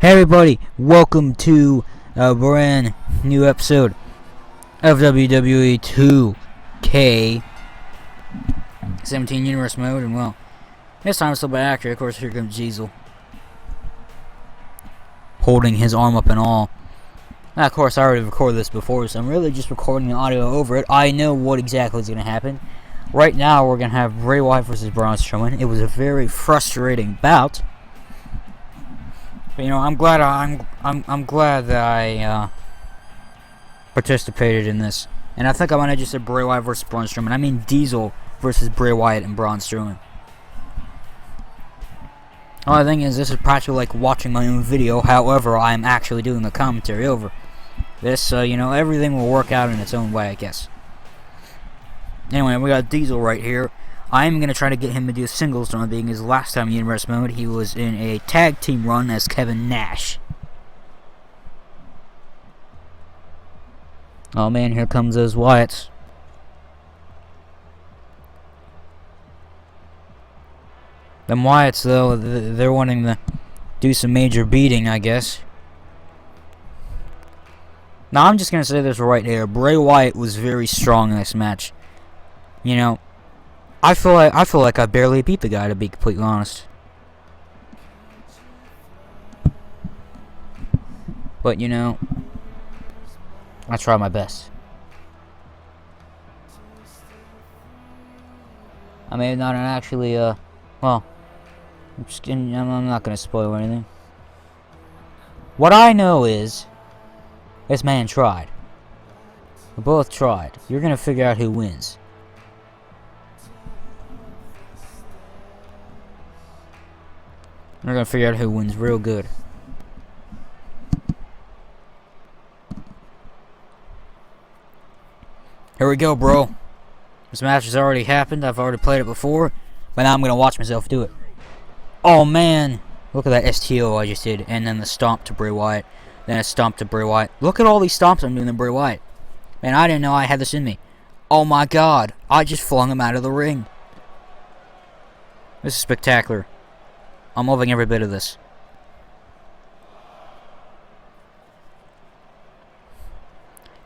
Hey everybody, welcome to a brand new episode of WWE 2K17 Universe Mode, and well, this time it's still by actor. Of course, here comes Diesel, holding his arm up and all. Now, of course, I already recorded this before, so I'm really just recording the audio over it. I know what exactly is going to happen. Right now, we're going to have Bray Wyatt versus Braun Strowman. It was a very frustrating bout. But, you know, I'm glad that I participated in this. And I think I might have just said Bray Wyatt versus Braun Strowman. I mean Diesel versus Bray Wyatt and Braun Strowman. The only thing is, this is practically like watching my own video. However, I'm actually doing the commentary over this. So, you know, everything will work out in its own way, I guess. Anyway, we got Diesel right here. I'm going to try to get him to do a singles run, being his last time in Universe Mode. He was in a tag team run as Kevin Nash. Oh man, here comes those Wyatts. Them Wyatts, though, they're wanting to do some major beating, I guess. Now, I'm just going to say this right here. Bray Wyatt was very strong in this match. You know, I feel like I barely beat the guy, to be completely honest. But, you know, I try my best. I may not actually, well, I'm not gonna spoil anything. What I know is, this man tried. We both tried. You're gonna figure out who wins. We're gonna figure out who wins real good. Here we go, bro. This match has already happened. I've already played it before, but now I'm gonna watch myself do it. Oh man, look at that STO I just did, and then the stomp to Bray Wyatt, then a stomp to Bray Wyatt. Look at all these stomps I'm doing to Bray Wyatt. Man, I didn't know I had this in me. Oh my god, I just flung him out of the ring. This is spectacular. I'm loving every bit of this.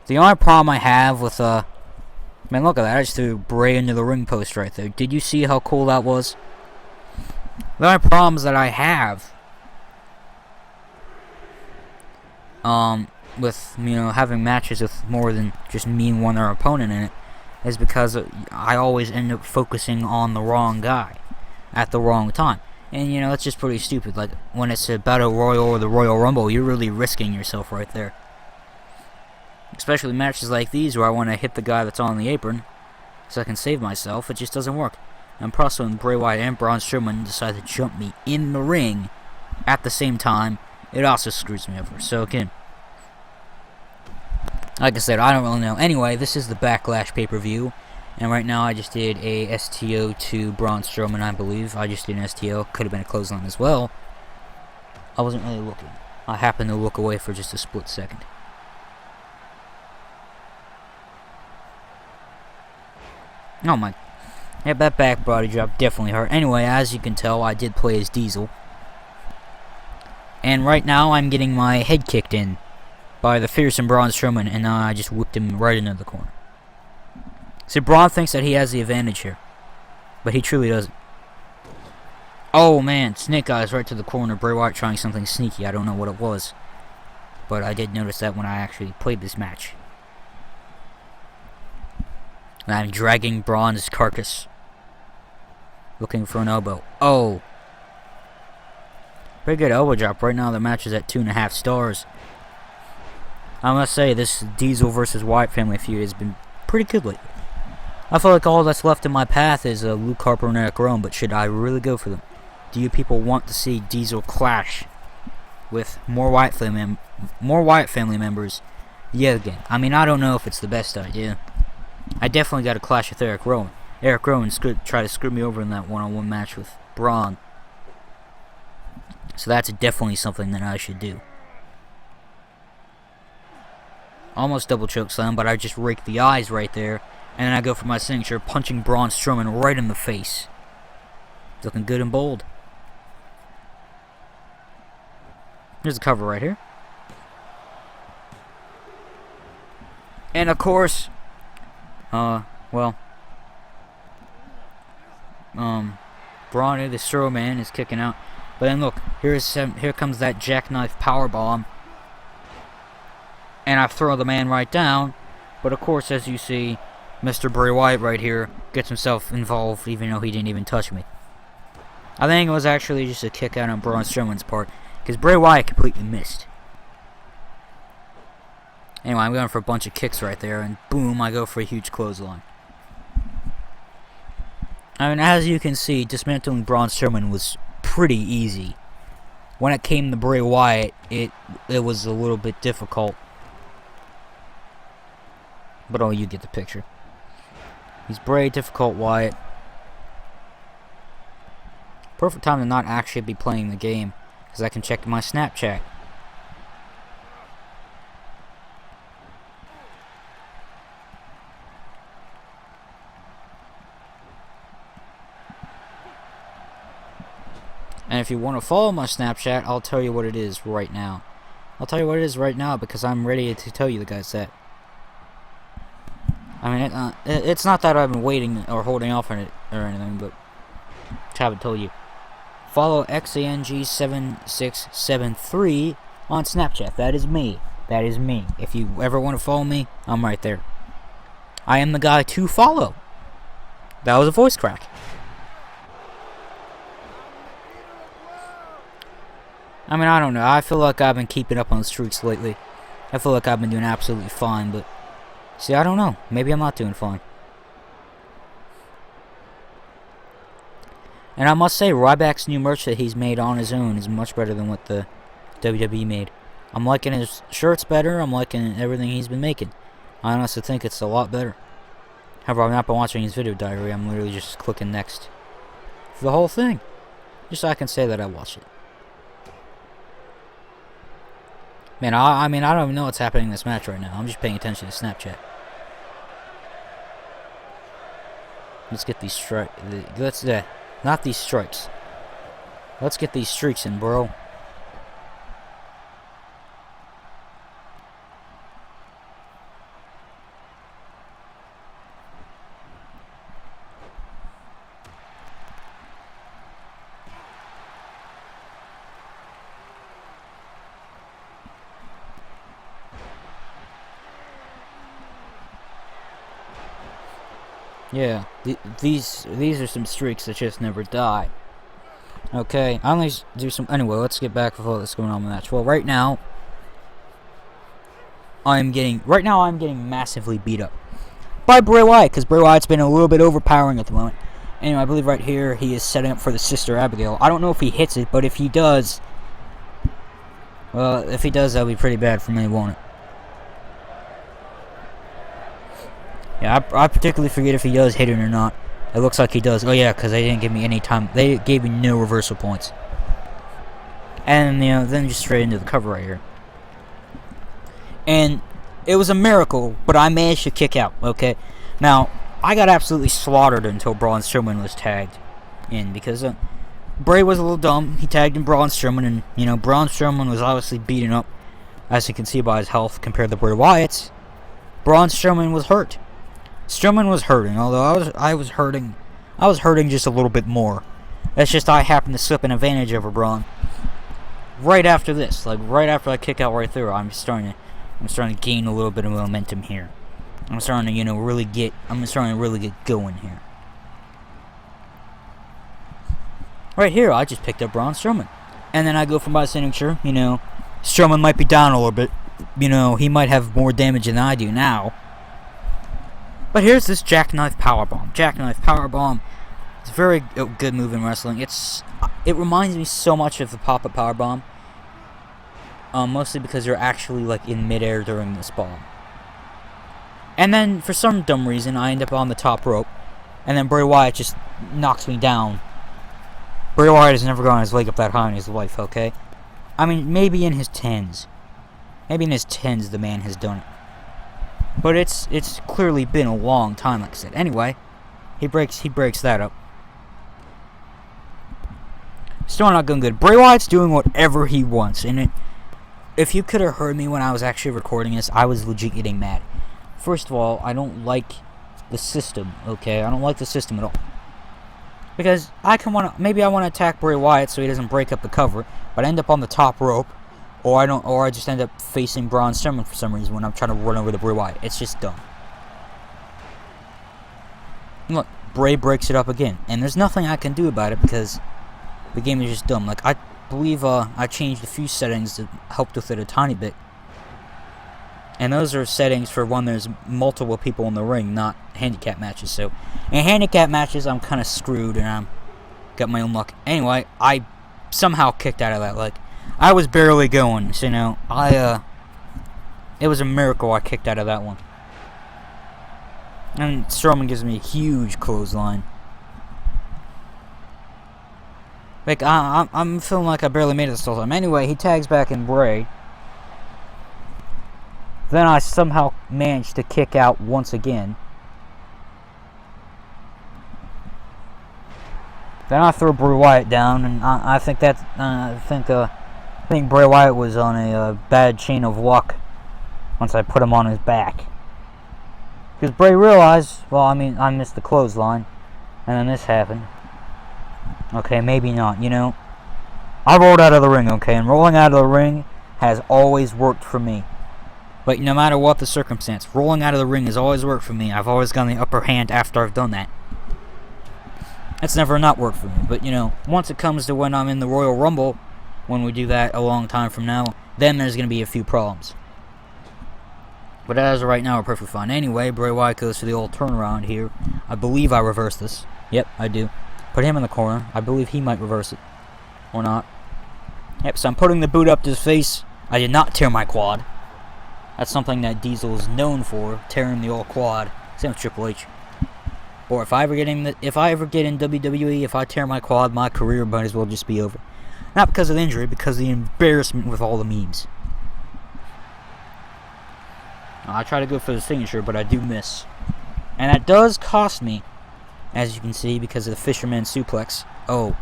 The only problem I have with, man, look at that. I just threw Bray into the ring post right there. Did you see how cool that was? The only problems that I have, with, you know, having matches with more than just me and one other opponent in it, is because I always end up focusing on the wrong guy at the wrong time. And, you know, that's just pretty stupid. Like, when it's a Battle Royal or the Royal Rumble, you're really risking yourself right there. Especially matches like these where I want to hit the guy that's on the apron so I can save myself. It just doesn't work. And plus, when Bray Wyatt and Braun Strowman decide to jump me in the ring at the same time, it also screws me over. So, again, like I said, I don't really know. Anyway, this is the Backlash pay-per-view. And right now, I just did a STO to Braun Strowman, I believe. I just did an STO. Could have been a clothesline as well. I wasn't really looking. I happened to look away for just a split second. Oh my. Yeah, that back body drop definitely hurt. Anyway, as you can tell, I did play as Diesel. And right now, I'm getting my head kicked in by the fearsome Braun Strowman. And now I just whipped him right into the corner. See, Braun thinks that he has the advantage here, but he truly doesn't. Oh man, Snake Eyes right to the corner. Bray Wyatt trying something sneaky. I don't know what it was, but I did notice that when I actually played this match. And I'm dragging Braun's carcass, looking for an elbow. Oh, pretty good elbow drop. Right now the match is at 2.5 stars. I must say, this Diesel versus Wyatt family feud has been pretty good lately. I feel like all that's left in my path is Luke Harper and Eric Rowan, but should I really go for them? Do you people want to see Diesel clash with more Wyatt family members yet again? I mean, I don't know if it's the best idea. I definitely got a clash with Eric Rowan. Eric Rowan tried to screw me over in that one-on-one match with Braun. So that's definitely something that I should do. Almost double choke slam, but I just raked the eyes right there. And then I go for my signature, punching Braun Strowman right in the face. Looking good and bold. Here's the cover right here. And of course, Braun, the Strowman, is kicking out. But then look, here comes that jackknife powerbomb. And I throw the man right down. But of course, as you see, Mr. Bray Wyatt right here gets himself involved, even though he didn't even touch me. I think it was actually just a kick out on Braun Strowman's part, because Bray Wyatt completely missed. Anyway, I'm going for a bunch of kicks right there, and boom, I go for a huge clothesline. I mean, as you can see, dismantling Braun Strowman was pretty easy. When it came to Bray Wyatt, it was a little bit difficult. But oh, you get the picture. He's Bray, difficult Wyatt. Perfect time to not actually be playing the game, because I can check my Snapchat. And if you want to follow my Snapchat, I'll tell you what it is right now. I'll tell you what it is right now because I'm ready to tell you guys that. I mean, it's not that I've been waiting or holding off on it or anything, but I haven't told you. Follow XANG7673 on Snapchat. That is me. That is me. If you ever want to follow me, I'm right there. I am the guy to follow. That was a voice crack. I mean, I don't know. I feel like I've been keeping up on the streaks lately. I feel like I've been doing absolutely fine, but see, I don't know. Maybe I'm not doing fine. And I must say, Ryback's new merch that he's made on his own is much better than what the WWE made. I'm liking his shirts better. I'm liking everything he's been making. I honestly think it's a lot better. However, I've not been watching his video diary. I'm literally just clicking next for the whole thing, just so I can say that I watched it. Man, I mean, I don't even know what's happening in this match right now. I'm just paying attention to Snapchat. Let's get these strikes. Not these strikes. Let's get these streaks in, bro. Yeah, these are some streaks that just never die. Okay, I'm gonna do some. Anyway, let's get back to what's going on in the match. Well, right now I'm getting massively beat up by Bray Wyatt, because Bray Wyatt's been a little bit overpowering at the moment. Anyway, I believe right here he is setting up for the Sister Abigail. I don't know if he hits it, but if he does, well, if he does, that'll be pretty bad for me, won't it? Yeah, I particularly forget if he does hit it or not. It looks like he does. Oh yeah, because they didn't give me any time. They gave me no reversal points. And, you know, then just straight into the cover right here. And it was a miracle, but I managed to kick out, okay? Now, I got absolutely slaughtered until Braun Strowman was tagged in, because Bray was a little dumb. He tagged in Braun Strowman, and, you know, Braun Strowman was obviously beaten up, as you can see by his health, compared to Bray Wyatt's. Braun Strowman was hurt. Strowman was hurting, although I was hurting just a little bit more. It's just I happened to slip an advantage over Braun. Right after this, like right after I kick out right through, I'm starting to gain a little bit of momentum here. I'm starting to, really get going here. Right here, I just picked up Braun Strowman. And then I go for my signature, Strowman might be down a little bit. He might have more damage than I do now. But here's this jackknife powerbomb. Jackknife powerbomb. It's a very good move in wrestling. It reminds me so much of the pop-up powerbomb. Mostly because you're actually in midair during this bomb. And then for some dumb reason I end up on the top rope, and then Bray Wyatt just knocks me down. Bray Wyatt has never gone his leg up that high in his life, okay? I mean, maybe in his tens. Maybe in his tens the man has done it. But it's clearly been a long time, like I said. Anyway, he breaks that up. Still not going good. Bray Wyatt's doing whatever he wants, and if you could have heard me when I was actually recording this, I was legit getting mad. First of all, I don't like the system, okay? I don't like the system at all. Because maybe I want to attack Bray Wyatt so he doesn't break up the cover, but I end up on the top rope, or I just end up facing Braun Strowman for some reason when I'm trying to run over the Bray Wyatt. It's just dumb. Look, Bray breaks it up again, and there's nothing I can do about it because the game is just dumb. Like, I believe I changed a few settings to help with it a tiny bit. And those are settings for when there's multiple people in the ring, not handicap matches. So, in handicap matches, I'm kind of screwed, and I'm got my own luck. Anyway, I somehow kicked out of that. Like, I was barely going, so, you know, it was a miracle I kicked out of that one. And Strowman gives me a huge clothesline. Like, I'm feeling like I barely made it this whole time. Anyway, he tags back in Bray. Then I somehow managed to kick out once again. Then I throw Bray Wyatt down, and I think Bray Wyatt was on a bad chain of luck once I put him on his back. Because Bray realized, well, I mean, I missed the clothesline, and then this happened. Okay, maybe not, you know. I rolled out of the ring, okay, and rolling out of the ring has always worked for me. But no matter what the circumstance, rolling out of the ring has always worked for me. I've always gotten the upper hand after I've done that. That's never not worked for me. But, you know, once it comes to when I'm in the Royal Rumble, when we do that a long time from now, then there's going to be a few problems. But as of right now, we're perfectly fine. Anyway, Bray Wyatt goes for the old turnaround here. I believe I reversed this. Yep, I do. Put him in the corner. I believe he might reverse it. Or not. Yep, so I'm putting the boot up to his face. I did not tear my quad. That's something that Diesel is known for, tearing the old quad. Same with Triple H. Or if I ever get in WWE, if I tear my quad, my career might as well just be over. Not because of the injury, because of the embarrassment with all the memes. I try to go for the signature, but I do miss. And that does cost me, as you can see, because of the Fisherman Suplex. Oh.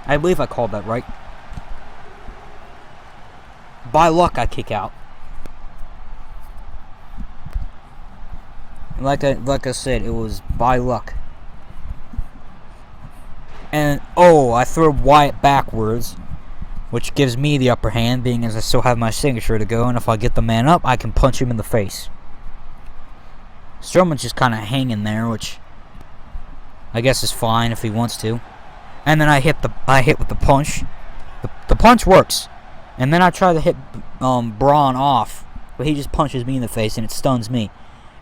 I believe I called that right. By luck, I kick out. Like I said, it was by luck. And, oh, I throw Wyatt backwards, which gives me the upper hand, being as I still have my signature to go, and if I get the man up, I can punch him in the face. Strowman's just kind of hanging there, which I guess is fine if he wants to. And then I hit with the punch. The punch works. And then I try to hit Braun off, but he just punches me in the face and it stuns me.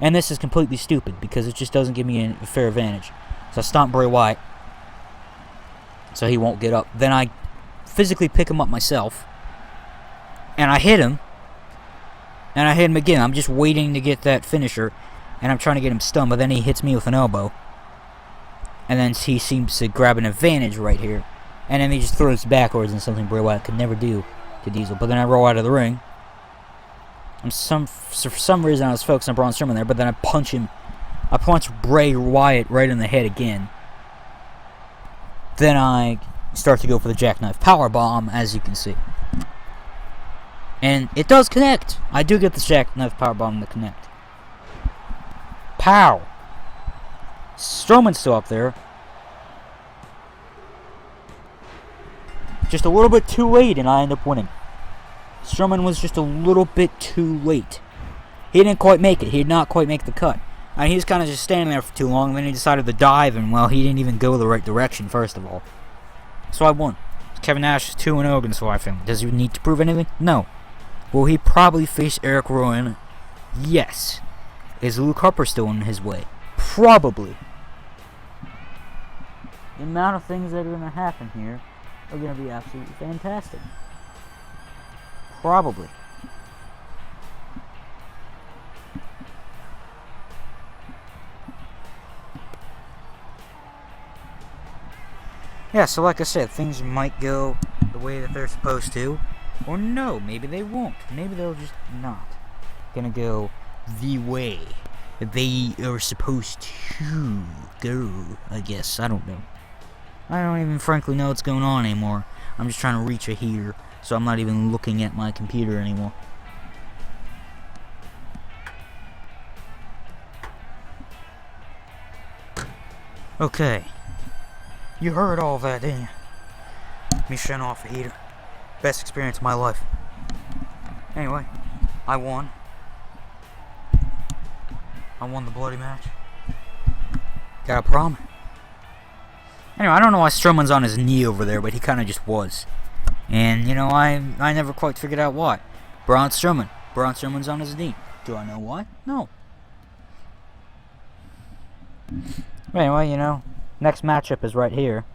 And this is completely stupid because it just doesn't give me a fair advantage. So I stomp Bray Wyatt so he won't get up. Then I physically pick him up myself. And I hit him. And I hit him again. I'm just waiting to get that finisher. And I'm trying to get him stunned, but then he hits me with an elbow. And then he seems to grab an advantage right here. And then he just throws backwards and something Bray Wyatt could never do to Diesel. But then I roll out of the ring. For some reason I was focused on Braun Strowman there, but then I punch him. I punch Bray Wyatt right in the head again. Then I start to go for the jackknife powerbomb, as you can see. And it does connect. I do get the jackknife powerbomb to connect. Pow! Strowman's still up there. Just a little bit too late, and I end up winning. Strowman was just a little bit too late. He didn't quite make it. He did not quite make the cut. He was kind of just standing there for too long, and then he decided to dive, and, well, he didn't even go the right direction, first of all. So I won. Kevin Nash is 2-0 against Wyatt family. Does he need to prove anything? No. Will he probably face Eric Rowan? Yes. Is Luke Harper still in his way? Probably. The amount of things that are going to happen here are going to be absolutely fantastic. Probably. Yeah, so like I said, things might go the way that they're supposed to. Or no, maybe they won't. Maybe they're just not gonna go the way they are supposed to go, I guess. I don't know. I don't even frankly know what's going on anymore. I'm just trying to reach a here so I'm not even looking at my computer anymore. Okay. You heard all that, didn't you? Me shutting off the heater. Best experience of my life. Anyway, I won. I won the bloody match. Got a problem. Anyway, I don't know why Strowman's on his knee over there, but he kind of just was. And, you know, I never quite figured out why. Braun Strowman's on his knee. Do I know why? No. But anyway, you know, next matchup is right here.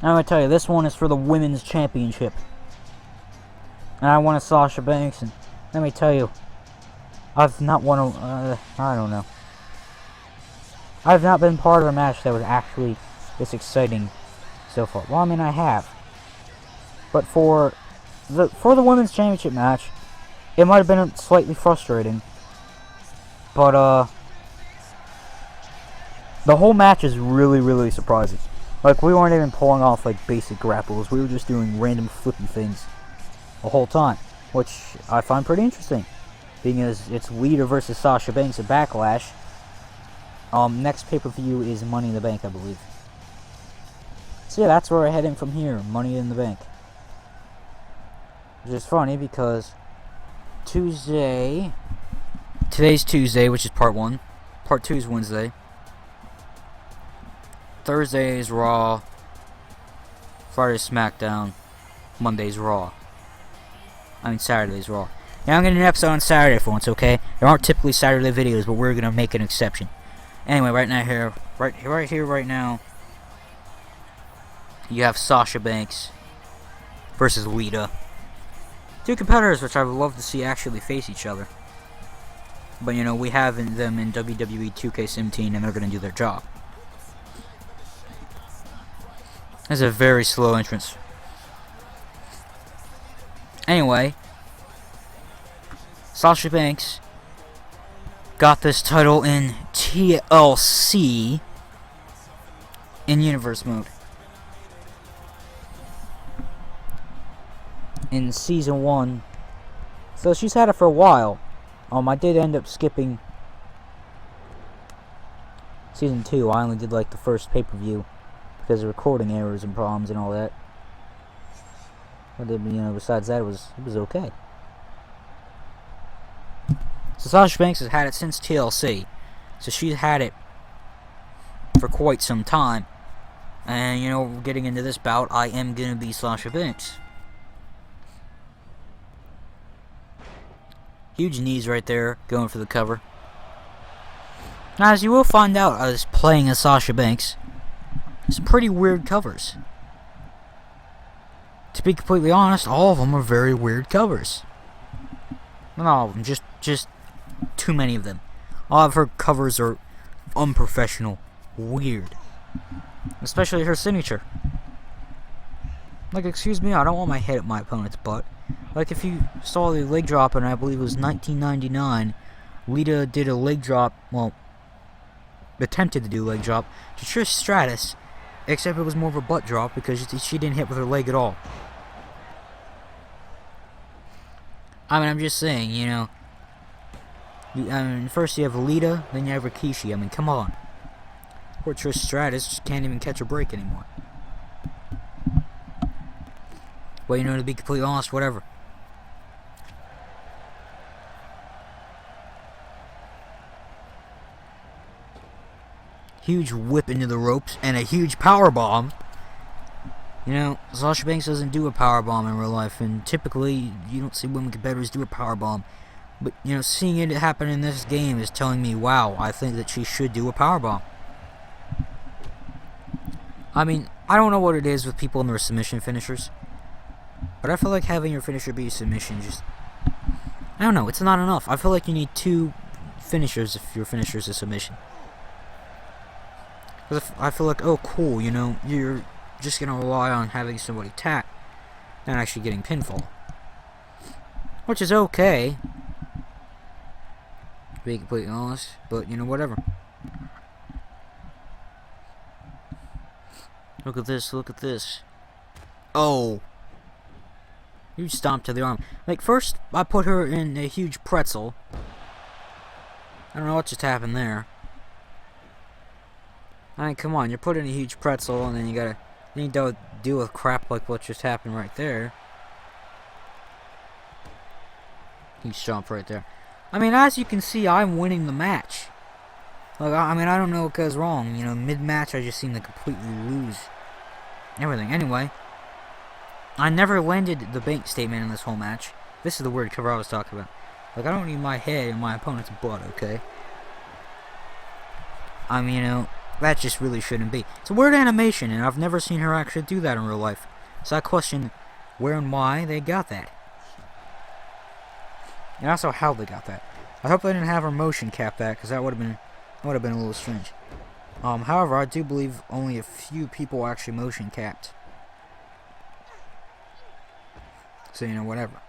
I'm going to tell you, this one is for the Women's Championship. And I won a Sasha Banks, and let me tell you, I've not won a, I don't know. I've not been part of a match that was actually this exciting so far. Well, I mean, I have. But for the Women's Championship match, it might have been slightly frustrating. But, the whole match is really, really surprising. Like, we weren't even pulling off, like, basic grapples. We were just doing random flippy things the whole time, which I find pretty interesting, being as it's Lita versus Sasha Banks at Backlash. Next pay-per-view is Money in the Bank, I believe. So yeah, that's where we're heading from here, Money in the Bank. Which is funny because today's Tuesday, which is part 1. Part 2 is Wednesday. Thursday is Raw. Friday's SmackDown. Monday's Raw. Saturday's Raw. Now I'm getting an episode on Saturday for once, okay? There aren't typically Saturday videos, but we're gonna make an exception. Anyway, right now, you have Sasha Banks versus Lita. Two competitors which I would love to see actually face each other. But you know, we have them in WWE 2K17 and they're gonna do their job. That's a very slow entrance. Anyway, Sasha Banks got this title in TLC in Universe mode. In Season 1. So she's had it for a while. I did end up skipping Season 2. I only did like the first pay-per-view because of recording errors and problems and all that. But you know, besides that, it was okay. So Sasha Banks has had it since TLC. So she's had it for quite some time. And you know, getting into this bout, I am gonna be Sasha Banks. Huge knees right there, going for the cover. Now, as you will find out, I was playing as Sasha Banks. Some pretty weird covers. To be completely honest, all of them are very weird covers. Not all of them, just too many of them. All of her covers are unprofessional, weird. Especially her signature. Like, excuse me, I don't want my head at my opponent's butt. Like, if you saw the leg drop, and I believe it was 1999, Lita did a leg drop, well, attempted to do a leg drop to Trish Stratus, except it was more of a butt drop because she didn't hit with her leg at all. I mean, I'm just saying, you know. First you have Lita, then you have Rikishi. I mean, come on. Poor Trish Stratus just can't even catch a break anymore. Well, you know, to be completely honest, whatever. Huge whip into the ropes and a huge power bomb. You know, Sasha Banks doesn't do a power bomb in real life, and typically you don't see women competitors do a power bomb. But you know, seeing it happen in this game is telling me, wow, I think that she should do a power bomb. I mean, I don't know what it is with people in their submission finishers, but I feel like having your finisher be a submission just, I don't know, it's not enough. I feel like you need two finishers if your finisher is a submission. Because I feel like, oh cool, you know, you're just going to rely on having somebody tap and actually getting pinfall. Which is okay, to be completely honest, but you know, whatever. Look at this, look at this. Oh. Huge stomp to the arm. Like, first, I put her in a huge pretzel. I don't know what just happened there. I mean, come on, you're putting a huge pretzel, and then you gotta deal with crap like what just happened right there. Huge stomp right there. I mean, as you can see, I'm winning the match. Like, I mean, I don't know what goes wrong. You know, mid-match, I just seem to completely lose everything. Anyway, I never landed the bank statement in this whole match. This is the word cover I was talking about. Like, I don't need my head in my opponent's butt, okay? I mean, you know, that just really shouldn't be. It's a weird animation, and I've never seen her actually do that in real life. So I question where and why they got that. And also how they got that. I hope they didn't have her motion cap that, because that would have been a little strange. However, I do believe only a few people actually motion capped. So, you know, whatever.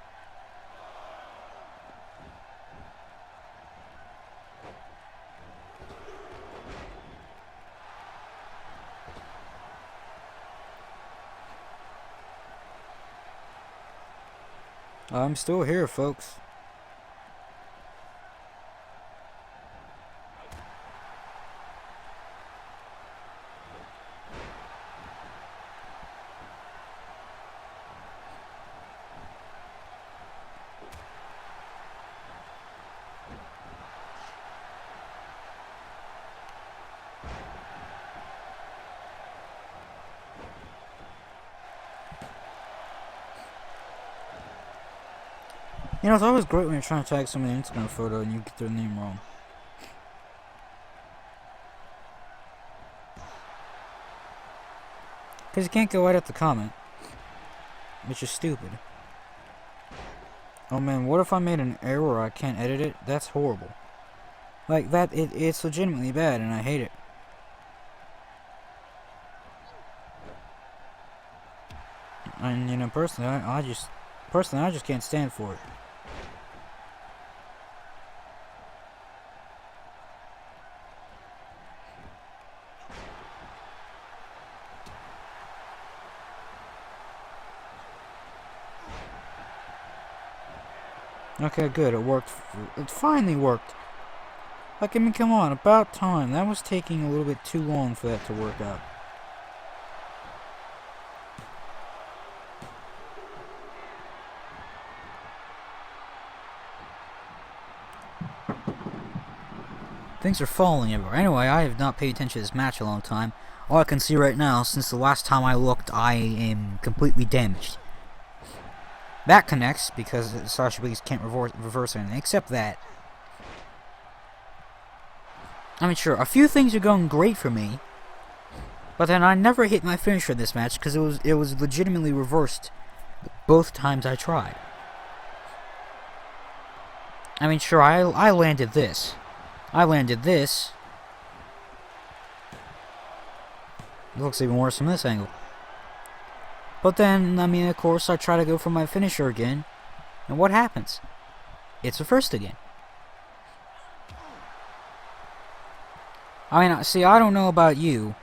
I'm still here, folks. You know, it's always great when you're trying to tag someone in an Instagram photo and you get their name wrong. Because you can't go right at the comment. Which is stupid. Oh man, what if I made an error I can't edit it? That's horrible. Like, it's legitimately bad and I hate it. And, you know, personally, I just can't stand for it. Okay, good, it worked. It finally worked. Like, I mean, come on, about time. That was taking a little bit too long for that to work out. Things are falling everywhere. Anyway, I have not paid attention to this match a long time. All I can see right now, since the last time I looked, I am completely damaged. That connects, because Sasha Banks can't reverse anything, except that. I mean, sure, a few things are going great for me, but then I never hit my finisher this match, because it was legitimately reversed both times I tried. I mean, sure, I landed this. I landed this. It looks even worse from this angle. But then, I mean, of course, I try to go for my finisher again. And what happens? It's reversed again. I mean, see, I don't know about you,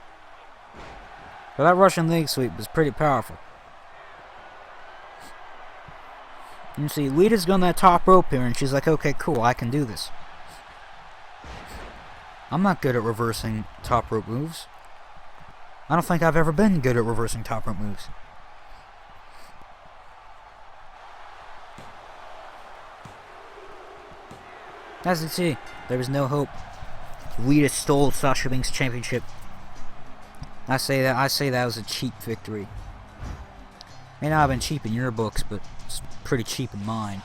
but that Russian leg sweep was pretty powerful. You see, Lita's on that top rope here, and she's like, okay, cool, I can do this. I'm not good at reversing top rope moves. I don't think I've ever been good at reversing top rope moves. As you see, there was no hope. Lita stole Sasha Banks' championship. I say that was a cheap victory. May not have been cheap in your books, but it's pretty cheap in mine.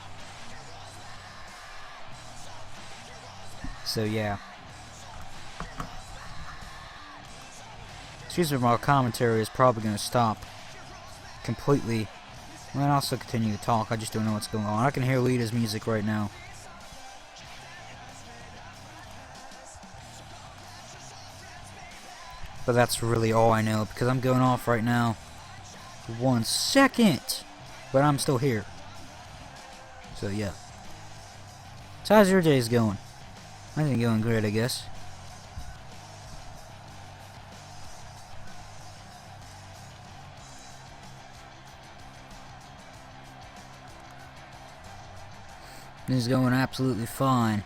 So yeah. Excuse me, my commentary is probably going to stop completely. I'm going to also continue to talk. I just don't know what's going on. I can hear Lita's music right now. But that's really all I know, because I'm going off right now. 1 second! But I'm still here. So yeah. So how's your days going? I think going great, I guess. This is going absolutely fine.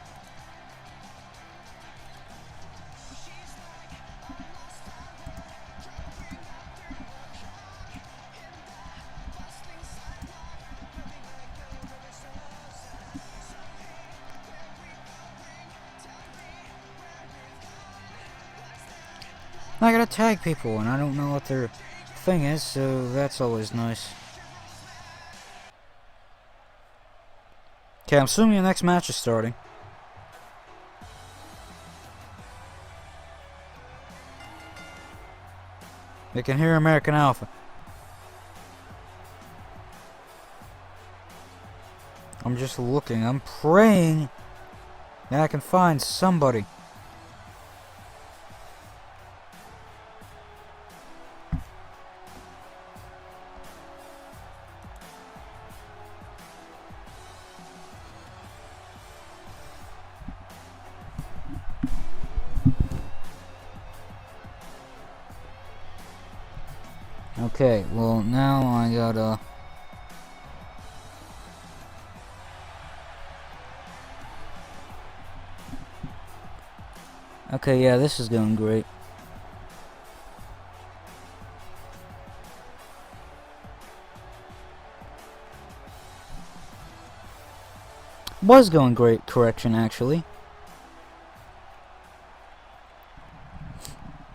I gotta tag people, and I don't know what their thing is, so that's always nice. Okay, I'm assuming the next match is starting. They can hear American Alpha. I'm just looking, I'm praying that I can find somebody. Okay, well now I gotta... Okay, yeah, this is going great. Was going great, correction, actually.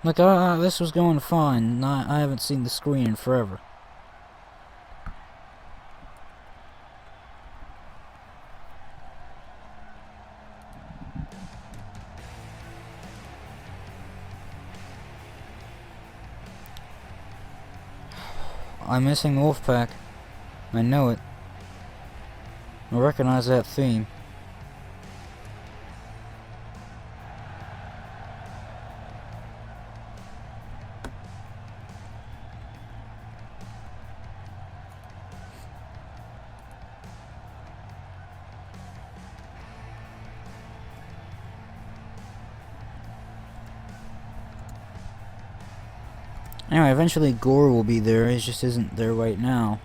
Like, this was going fine. I haven't seen the screen in forever. I'm missing Wolfpack. I know it. I recognize that theme. Anyway, eventually Gore will be there. He just isn't there right now.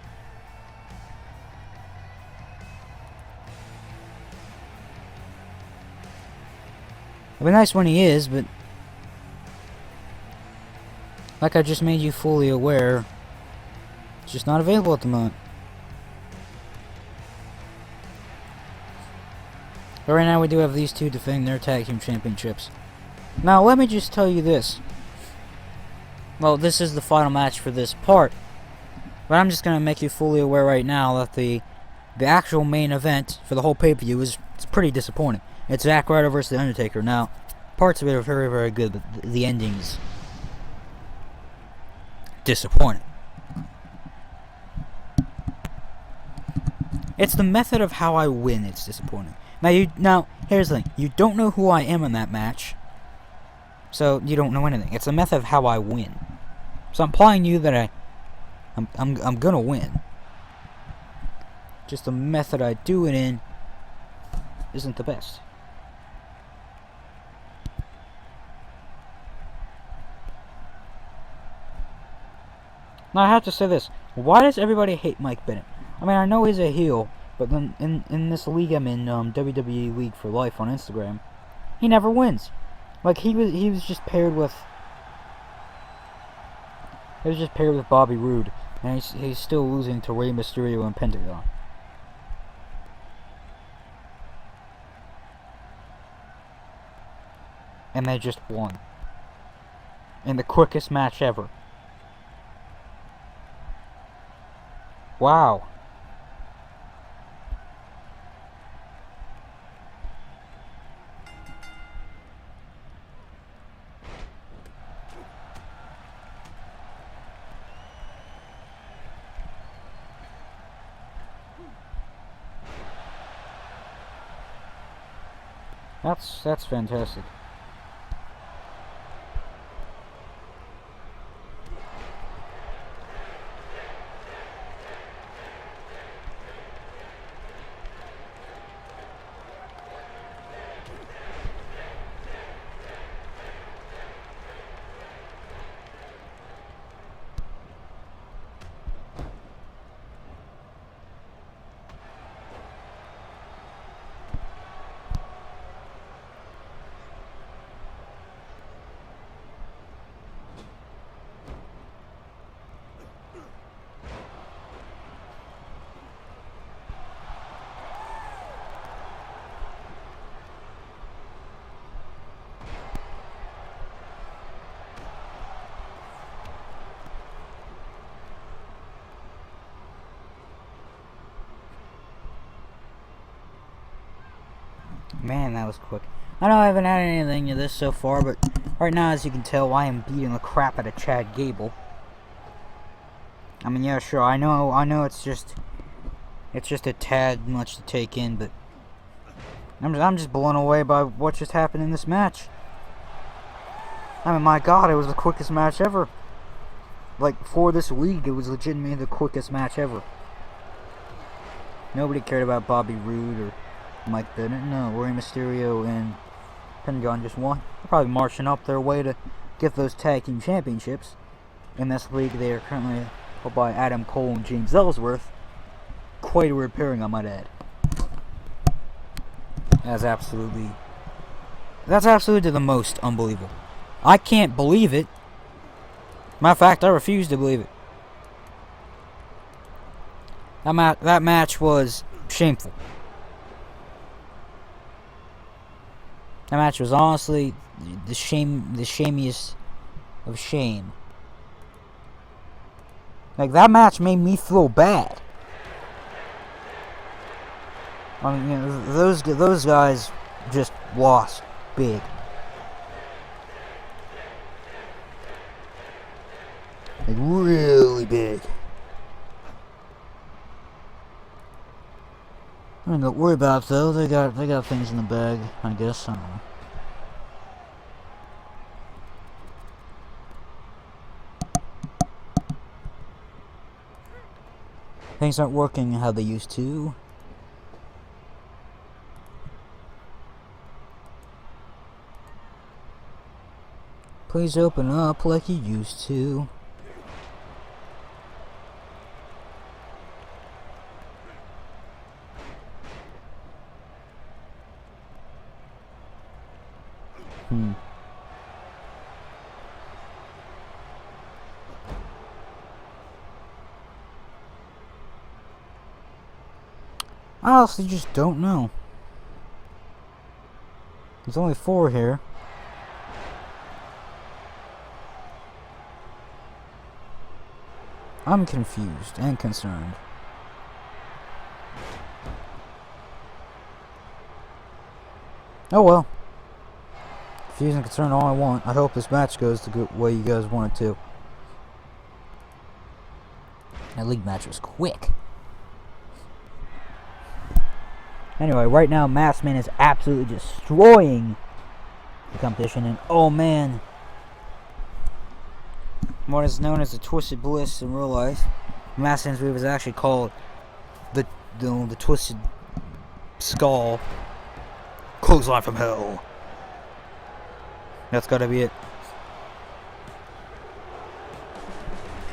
It'd be nice when he is, but like I just made you fully aware, it's just not available at the moment. But right now we do have these two defending their tag team championships. Now let me just tell you this. Well, this is the final match for this part, but I'm just gonna make you fully aware right now that the actual main event for the whole pay-per-view is pretty disappointing. It's Zack Ryder versus The Undertaker. Now, parts of it are very, very good, but the ending's disappointing. It's the method of how I win it's disappointing. Now, here's the thing. You don't know who I am in that match, so you don't know anything. It's the method of how I win. So I'm implying to you that I'm gonna win. Just the method I do it in isn't the best. Now I have to say this. Why does everybody hate Mike Bennett? I mean, I know he's a heel, but then in this league I'm in, WWE League for Life on Instagram, he never wins. Like he was just paired with Bobby Roode, and he's still losing to Rey Mysterio and Pentagon. And they just won in the quickest match ever. Wow. That's fantastic. Man, that was quick. I know I haven't had anything of this so far, but right now, as you can tell, I am beating the crap out of Chad Gable. I mean, yeah, sure, I know it's just a tad much to take in, but I'm just blown away by what just happened in this match. I mean, my God, it was the quickest match ever. Like, for this league, it was legitimately the quickest match ever. Nobody cared about Bobby Roode or Mike Bennett. No, Rey Mysterio and Pentagon just won. They're probably marching up their way to get those tag team championships. In this league, they are currently held by Adam Cole and James Ellsworth. Quite a weird pairing, I might add. That's absolutely the most unbelievable. I can't believe it. Matter of fact, I refuse to believe it. That match was shameful. That match was honestly the shamiest of shame. Like, that match made me feel bad. I mean, you know, those guys just lost big. Like, really big. I mean, don't worry about it, though. They got things in the bag, I guess. I don't know. Things aren't working how they used to. Please open up like you used to. I honestly just don't know. There's only 4 here. I'm confused and concerned. Oh well. Confused and concerned all I want. I hope this match goes the good way you guys want it to. That league match was quick. Anyway, right now, Maskman is absolutely destroying the competition, and oh man, what is known as the Twisted Bliss in real life, Maskman's move is actually called the Twisted Skull Clothesline from Hell. That's gotta be it.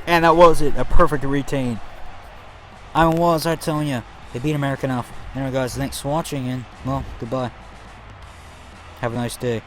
And that was it, a perfect retain. I mean, what was I telling you? They beat American enough. Anyway guys, thanks for watching and, well, goodbye. Have a nice day.